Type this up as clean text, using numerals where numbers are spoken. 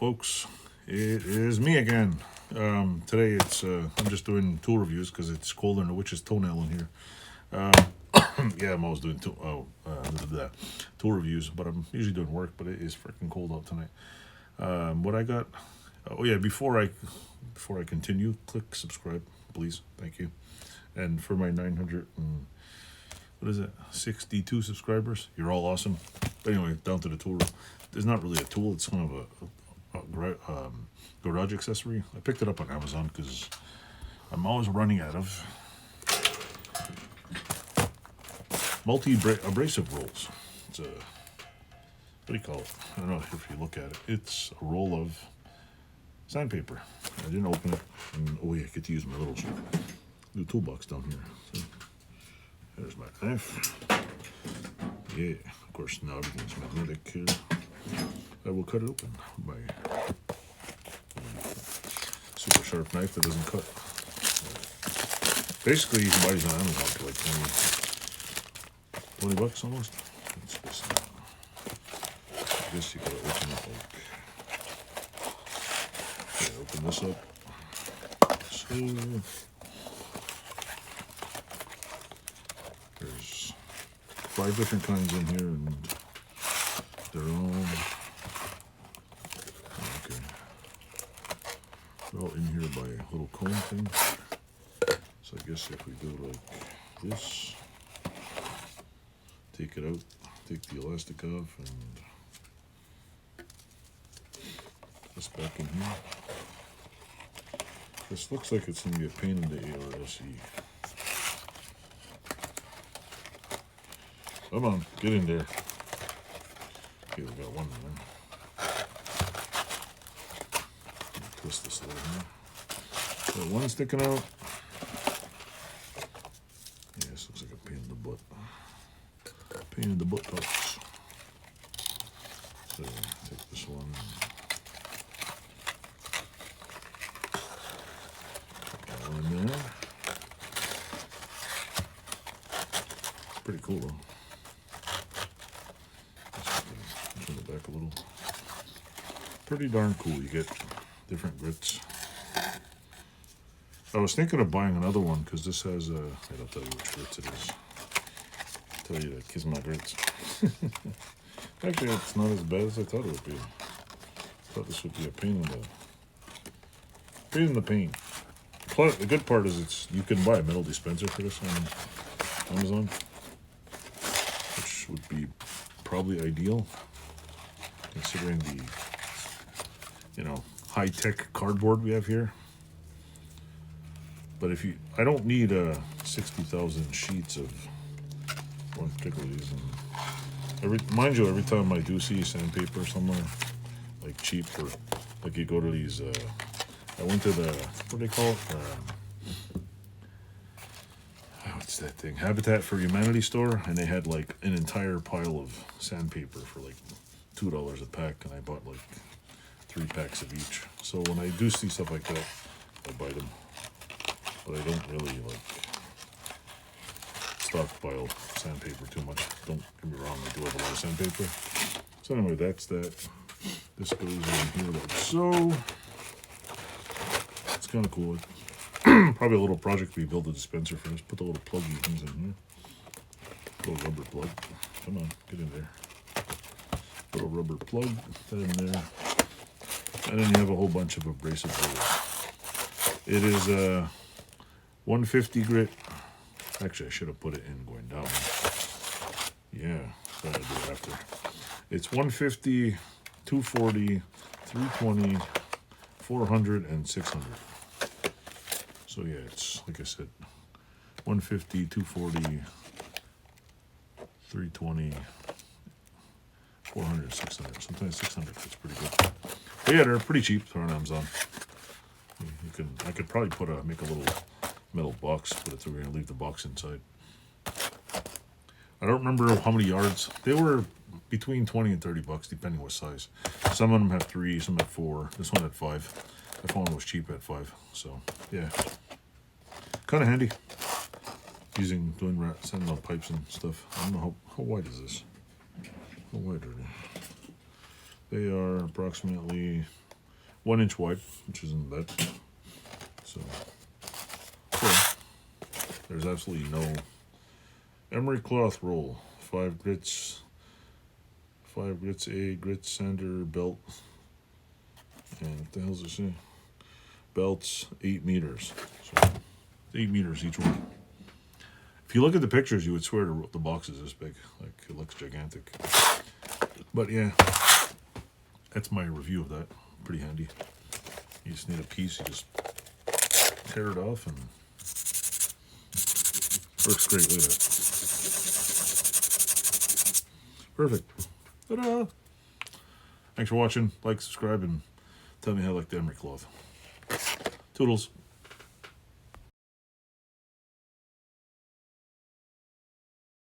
folks, it is me again. Today I'm just doing tool reviews because it's colder than a witch's toenail in here. Yeah, I'm always doing tool reviews, but I'm usually doing work. But it is freaking cold out tonight. What I got? Oh yeah, before I continue, click subscribe, please. Thank you. And for my 62 subscribers, you're all awesome. But anyway, down to the tool. There's not really a tool. It's kind of a garage accessory. I picked it up on Amazon because I'm always running out of multi-abrasive rolls. It's a, what do you call it? I don't know if you look at it. It's a roll of sandpaper. I didn't open it. And, oh yeah, I get to use my little toolbox down here. So, there's my knife. Yeah, of course, now everything's magnetic here. I will cut it open with my super sharp knife that doesn't cut. Basically, you can buy these on Amazon for like 20 bucks almost. It's just, I guess you gotta open it like, okay, open this up. So, there's 5 different kinds in here, and they're all, okay, they're all in here by a little cone thing. So I guess if we go like this, take it out, take the elastic off, and this back in here. This looks like it's going to be a pain in the ARSE. Come on, get in there. Okay, we got one in there. Twist this a little here. Got one sticking out. Yeah, this looks like a pain in the butt. Pain in the butt touch. So take this one. Got one in there. Pretty cool though. Turn it back a little. Pretty darn cool. You get different grits. I was thinking of buying another one because this has a. I'll tell you which grits it is. I'll tell you that kiss my grits. Actually, it's not as bad as I thought it would be. I thought this would be a pain in the paint. Plus, the good part is you can buy a metal dispenser for this on Amazon, which would be probably ideal considering the high-tech cardboard we have here. But I don't need 60,000 sheets of one particular of these. And mind you, every time I do see sandpaper somewhere, like cheap, or like you go to these, I went to the, what do they call it? What's that thing? Habitat for Humanity store, and they had like an entire pile of sandpaper for like $2 a pack, and I bought like 3 packs of each. So when I do see stuff like that, I buy them. But I don't really like stockpile sandpaper too much. Don't get me wrong, I do have a lot of sandpaper. So anyway, that's that. This goes in here like so. It's kind of cool. Probably a little project we build a dispenser for this. Put the little pluggy things in here. Little rubber plug. Come on, get in there. Little rubber plug, that in there. And then you have a whole bunch of abrasive rollers. It is 150 grit. Actually, I should have put it in going down. Yeah, thought I'd do it after. It's 150, 240, 320, 400, and 600. So yeah, it's like I said, 150, 240, 320, 400, 600. Sometimes 600 is pretty good. But yeah, they're pretty cheap. They're on Amazon. I could probably make a little metal box, put it through here and leave the box inside. I don't remember how many yards. They were between 20 and 30 bucks, depending what size. Some of them have 3, some have 4. This one had 5. I found it was cheap at 5. So yeah, kind of handy. Sending out pipes and stuff. I don't know how wide is this. How wide are they? They are approximately 1 inch wide, which isn't bad. So there's absolutely no emery cloth roll, 5 grits, 5 grits, a grit sander belt, and what the hell's this say? Belts 8 meters. So 8 meters each one. If you look at the pictures, you would swear the box is this big. Like, it looks gigantic. But yeah, that's my review of that. Pretty handy. You just need a piece, you just tear it off and works great. Look at that. Perfect. Ta-da! Thanks for watching. Like, subscribe, and tell me how you like the emery cloth. Toodles.